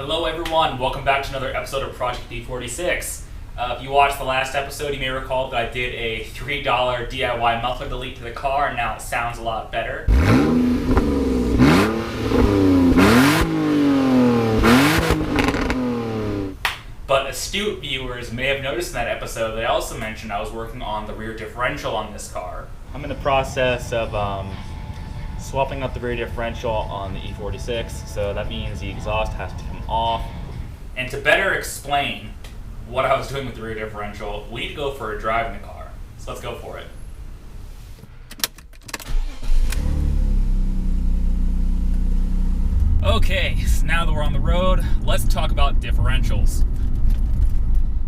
Hello everyone, welcome back to another episode of Project E46. If you watched the last episode, you may recall that I did a $3 DIY muffler delete to the car, and now it sounds a lot better. But astute viewers may have noticed in that episode that I also mentioned I was working on the rear differential on this car. I'm in the process of swapping out the rear differential on the E46, so that means the exhaust has to come off. And to better explain what I was doing with the rear differential, we need to go for a drive in the car. So let's go for it. Okay, so now that we're on the road, let's talk about differentials.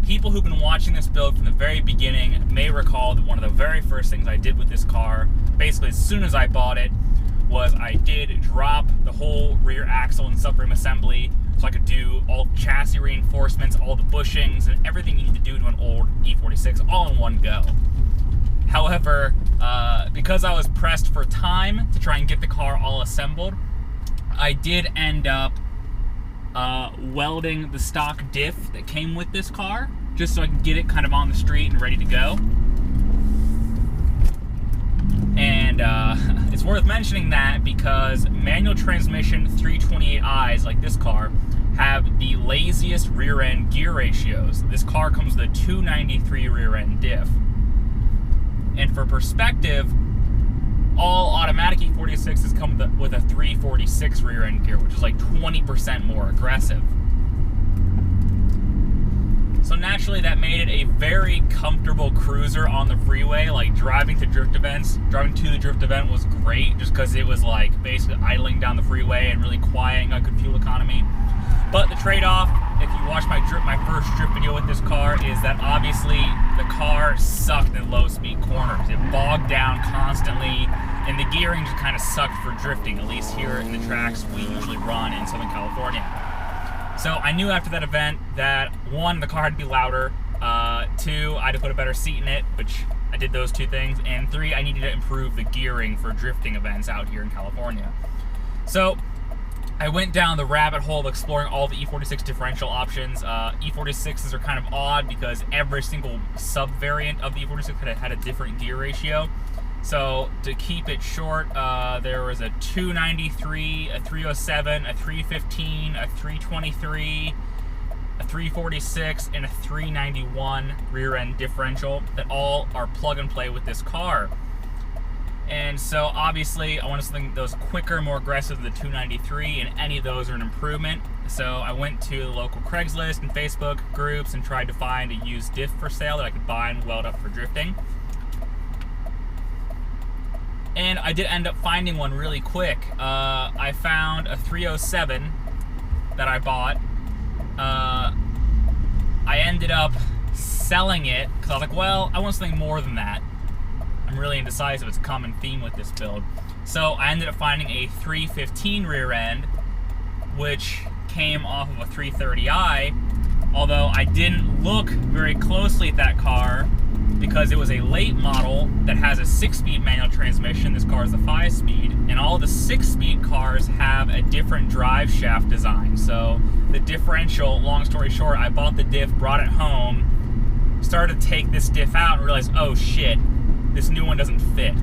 People who've been watching this build from the very beginning may recall that one of the very first things I did with this car, basically as soon as I bought it, was I did drop the whole rear axle and subframe assembly so I could do all chassis reinforcements, all the bushings, and everything you need to do to an old E46 all in one go. However, because I was pressed for time to try and get the car all assembled, I did end up welding the stock diff that came with this car, just so I can get it kind of on the street and ready to go. And it's worth mentioning that because manual transmission 328i's like this car have the laziest rear end gear ratios. This car comes with a 293 rear end diff. And for perspective, all automatic E46s come with a 346 rear end gear, which is like 20% more aggressive. So naturally that made it a very comfortable cruiser on the freeway. Like driving to the drift event was great just because it was like basically idling down the freeway and really quieting a good fuel economy. But the trade-off, if you watch my first drift video with this car, is that obviously the car sucked in low speed corners. It bogged down constantly and the gearing just kind of sucked for drifting, at least here in the tracks we usually run in Southern California. So I knew after that event that one, the car had to be louder, two, I had to put a better seat in it, which I did those two things, and three, I needed to improve the gearing for drifting events out here in California. So I went down the rabbit hole of exploring all the E46 differential options. E46s are kind of odd because every single sub-variant of the E46 had a different gear ratio. So to keep it short, there was a 293, a 307, a 315, a 323, a 346, and a 391 rear end differential that all are plug and play with this car. And so obviously I wanted something that was quicker, more aggressive than the 293, and any of those are an improvement. So I went to the local Craigslist and Facebook groups and tried to find a used diff for sale that I could buy and weld up for drifting. And I did end up finding one really quick. I found a 307 that I bought. I ended up selling it because I was like, well, I want something more than that. I'm really indecisive. It's a common theme with this build. So I ended up finding a 315 rear end, which came off of a 330i, although I didn't look very closely at that car because it was a late model that has a 6-speed manual transmission. This car is a 5-speed, and all the 6-speed cars have a different drive shaft design. So the differential, long story short, I bought the diff, brought it home, started to take this diff out and realized, oh shit, this new one doesn't fit.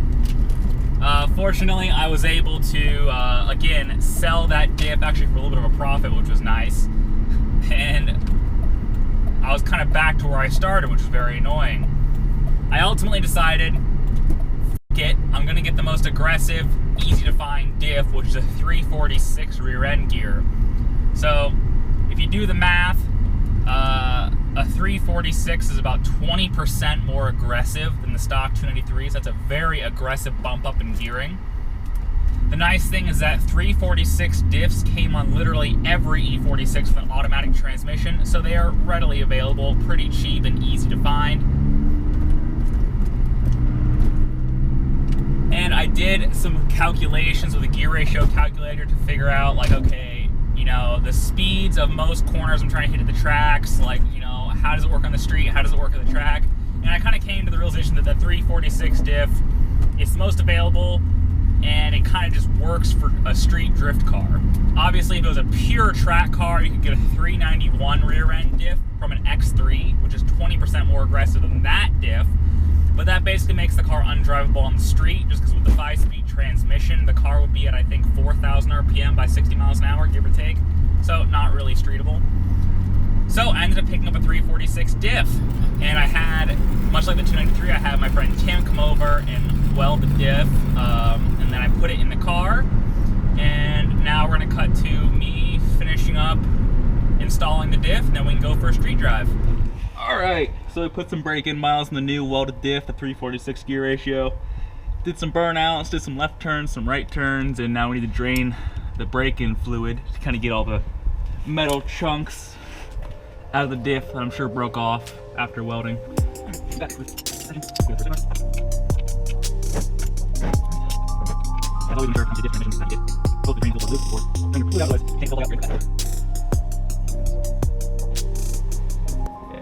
Fortunately, I was able to, again, sell that diff actually for a little bit of a profit, which was nice. And I was kind of back to where I started, which was very annoying. I ultimately decided, f it, I'm going to get the most aggressive, easy to find diff, which is a 346 rear end gear. So, if you do the math, a 346 is about 20% more aggressive than the stock 293s. That's a very aggressive bump up in gearing. The nice thing is that 346 diffs came on literally every E46 with an automatic transmission, so they are readily available, pretty cheap and easy to find. And I did some calculations with a gear ratio calculator to figure out, like, okay, you know, the speeds of most corners I'm trying to hit at the tracks, like, you know, how does it work on the street, how does it work at the track? And I kind of came to the realization that the 346 diff is the most available, and it kind of just works for a street drift car. Obviously, if it was a pure track car, you could get a 391 rear end diff from an X3, which is 20% more aggressive than that diff. But that basically makes the car undrivable on the street, just because with the 5-speed transmission, the car would be at, I think, 4,000 RPM by 60 miles an hour, give or take. So not really streetable. So I ended up picking up a 346 diff, and I had, much like the 293, I had my friend Tim come over and weld the diff, and then I put it in the car, and now we're gonna cut to me finishing up installing the diff, and then we can go for a street drive. All right, so we put some brake-in miles in the new welded diff, the 346 gear ratio. Did some burnouts, did some left turns, some right turns, and now we need to drain the brake-in fluid to kind of get all the metal chunks out of the diff that I'm sure broke off after welding. Yeah,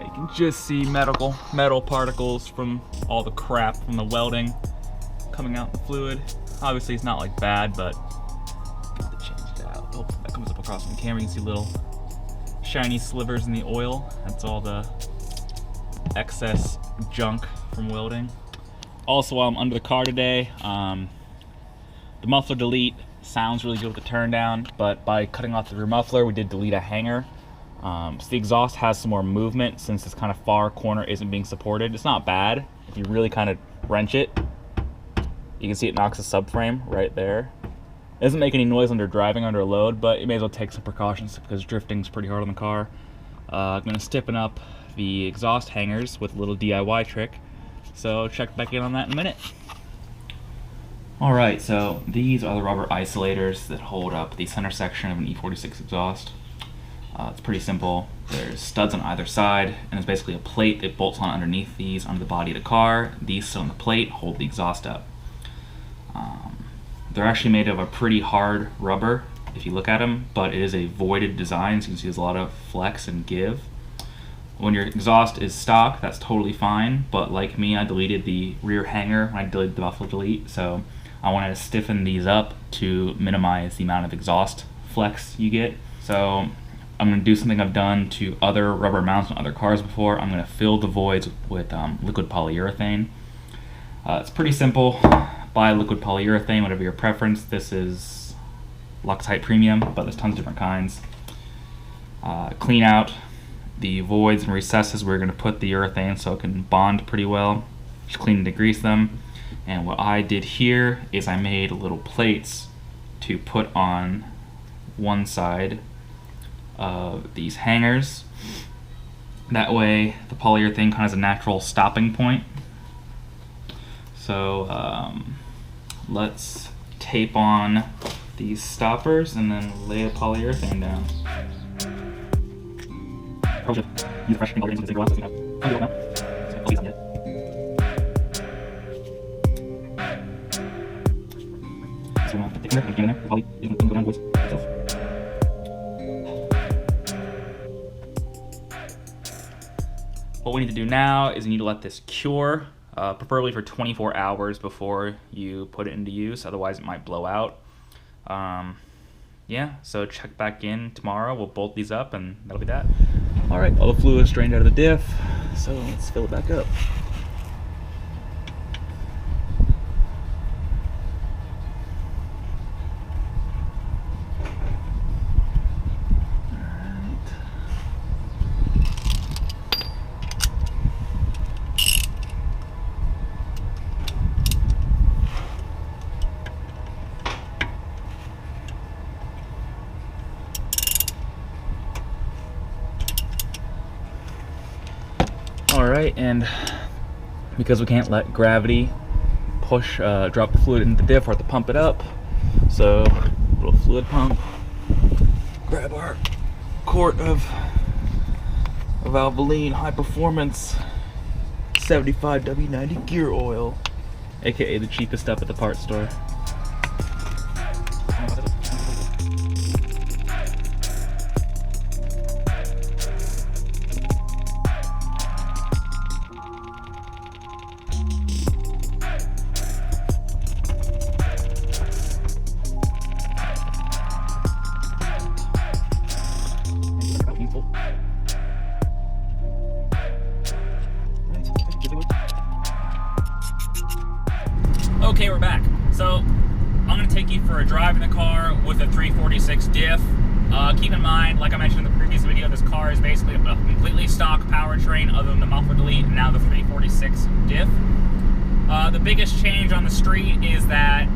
you can just see metal particles from all the crap from the welding coming out in the fluid. Obviously it's not like bad, but got to change it out. Oh, that comes up across from the camera. You can see little shiny slivers in the oil. That's all the excess junk from welding. Also, while I'm under the car today, the muffler delete sounds really good with the turn down, but by cutting off the rear muffler, we did delete a hanger. So the exhaust has some more movement since this kind of far corner isn't being supported. It's not bad. If you really kind of wrench it, you can see it knocks the subframe right there. It doesn't make any noise under driving under a load, but you may as well take some precautions because drifting's pretty hard on the car. I'm gonna stiffen up the exhaust hangers with a little DIY trick. So check back in on that in a minute. All right, so these are the rubber isolators that hold up the center section of an E46 exhaust. It's pretty simple. There's studs on either side, and it's basically a plate that bolts on underneath these onto the body of the car. These sit on the plate, hold the exhaust up. They're actually made of a pretty hard rubber if you look at them, but it is a voided design, so you can see there's a lot of flex and give. When your exhaust is stock, that's totally fine, but like me, I deleted the rear hanger when I deleted the muffler delete, so I wanted to stiffen these up to minimize the amount of exhaust flex you get. So I'm going to do something I've done to other rubber mounts on other cars before. I'm going to fill the voids with liquid polyurethane. It's pretty simple. Buy liquid polyurethane, whatever your preference. This is Loctite Premium, but there's tons of different kinds. Clean out the voids and recesses where you're going to put the urethane so it can bond pretty well. Just clean and degrease them. And what I did here is I made little plates to put on one side of these hangers. That way the polyurethane kind of has a natural stopping point. So let's tape on these stoppers and then lay a polyurethane down. Use fresh polyurethane to glass. What we need to do now is we need to let this cure, preferably for 24 hours before you put it into use, otherwise it might blow out. Yeah, so check back in tomorrow. We'll bolt these up and that'll be that. All right, all the fluid is drained out of the diff, so let's fill it back up. Alright, and because we can't let gravity push, drop the fluid into the diff, we have to pump it up. So, little fluid pump. Grab our quart of Valvoline high performance 75 W90 gear oil, aka the cheapest stuff at the parts store. full. Okay, we're back. So I'm gonna take you for a drive in the car with a 346 diff. Keep in mind, like I mentioned in the previous video, this car is basically a completely stock powertrain other than the muffler delete and now the 346 diff. The biggest change on the street is that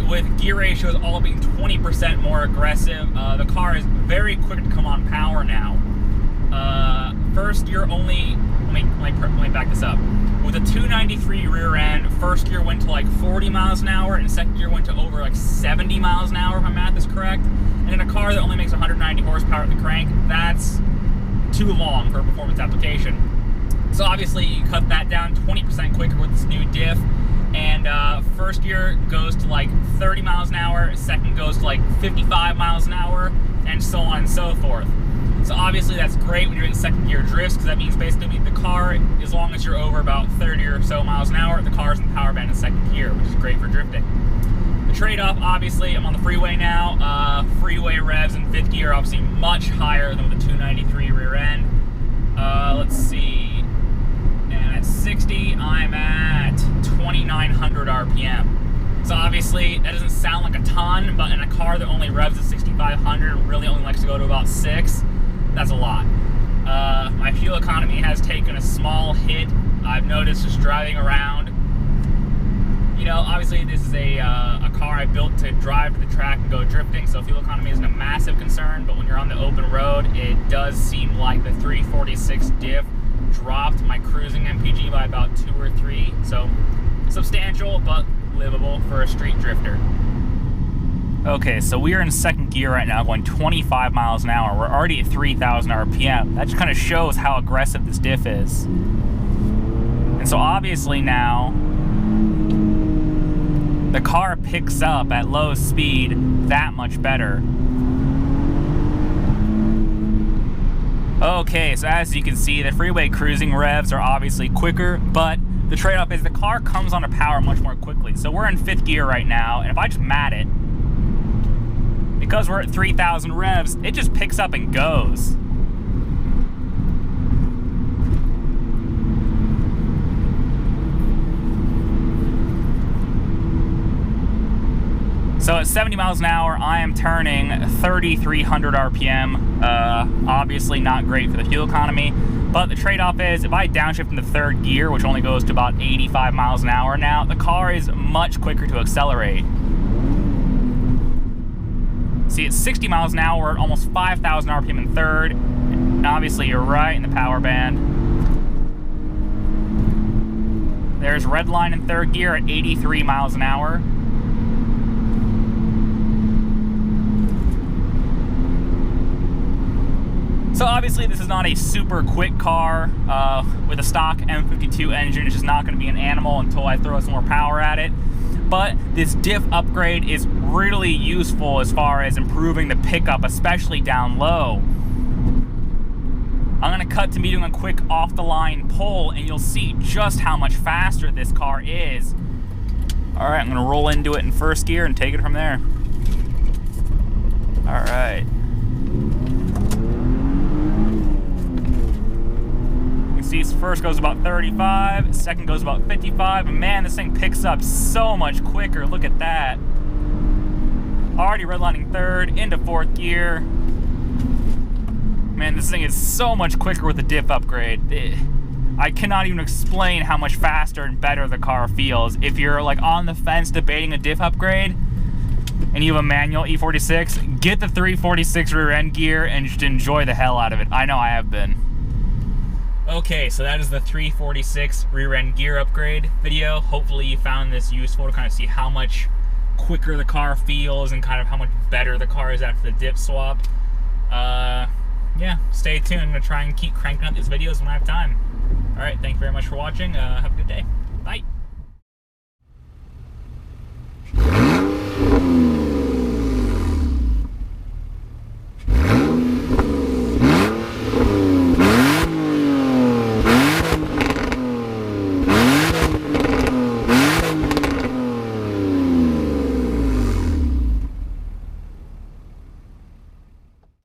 with gear ratios all being 20% more aggressive, the car is very quick to come on power now. First gear only, let me back this up. With a 293 rear end, first gear went to like 40 miles an hour and second gear went to over like 70 miles an hour if my math is correct. And in a car that only makes 190 horsepower at the crank, that's too long for a performance application. So obviously you cut that down 20% quicker with this new diff, and first gear goes to like 30 miles an hour, second goes to like 55 miles an hour, and so on and so forth. So obviously that's great when you're in second gear drifts, because that means basically the car, as long as you're over about 30 or so miles an hour, the car's in the power band in second gear, which is great for drifting. The trade-off, obviously, I'm on the freeway now. Freeway revs in fifth gear, obviously much higher than with the 293 rear end. Let's see, and at 60, I'm at 2,900 RPM. So obviously, that doesn't sound like a ton, but in a car that only revs at 6,500, really only likes to go to about 6, that's a lot. My fuel economy has taken a small hit. I've noticed just driving around. You know, obviously this is a car I built to drive to the track and go drifting, so fuel economy isn't a massive concern, but when you're on the open road, it does seem like the 346 diff dropped my cruising MPG by about 2 or 3, so substantial, but livable for a street drifter. Okay, so we are in second gear right now, going 25 miles an hour. We're already at 3,000 RPM. That just kind of shows how aggressive this diff is. And so obviously now, the car picks up at low speed that much better. Okay, so as you can see, the freeway cruising revs are obviously quicker, but the trade-off is the car comes onto power much more quickly. So we're in fifth gear right now, and if I just mat it, because we're at 3,000 revs, it just picks up and goes. So at 70 miles an hour, I am turning 3,300 RPM. Obviously not great for the fuel economy, but the trade-off is if I downshift into third gear, which only goes to about 85 miles an hour now, the car is much quicker to accelerate. See, at 60 miles an hour, we're at almost 5,000 RPM in third. And obviously, you're right in the power band. There's red line in third gear at 83 miles an hour. So obviously this is not a super quick car with a stock M52 engine. It's just not going to be an animal until I throw some more power at it. But this diff upgrade is really useful as far as improving the pickup, especially down low. I'm going to cut to me doing a quick off-the-line pull, and you'll see just how much faster this car is. All right, I'm going to roll into it in first gear and take it from there. All right. See, first goes about 35, second goes about 55, and man, this thing picks up so much quicker. Look at that. Already redlining third, into fourth gear. Man, this thing is so much quicker with the diff upgrade. I cannot even explain how much faster and better the car feels. If you're like on the fence debating a diff upgrade, and you have a manual E46, get the 346 rear end gear and just enjoy the hell out of it. I know I have been. Okay, so that is the 346 rear end gear upgrade video. Hopefully you found this useful to kind of see how much quicker the car feels and kind of how much better the car is after the diff swap. Yeah, stay tuned. I'm going to try and keep cranking out these videos when I have time. Alright, thank you very much for watching. Have a good day. Bye.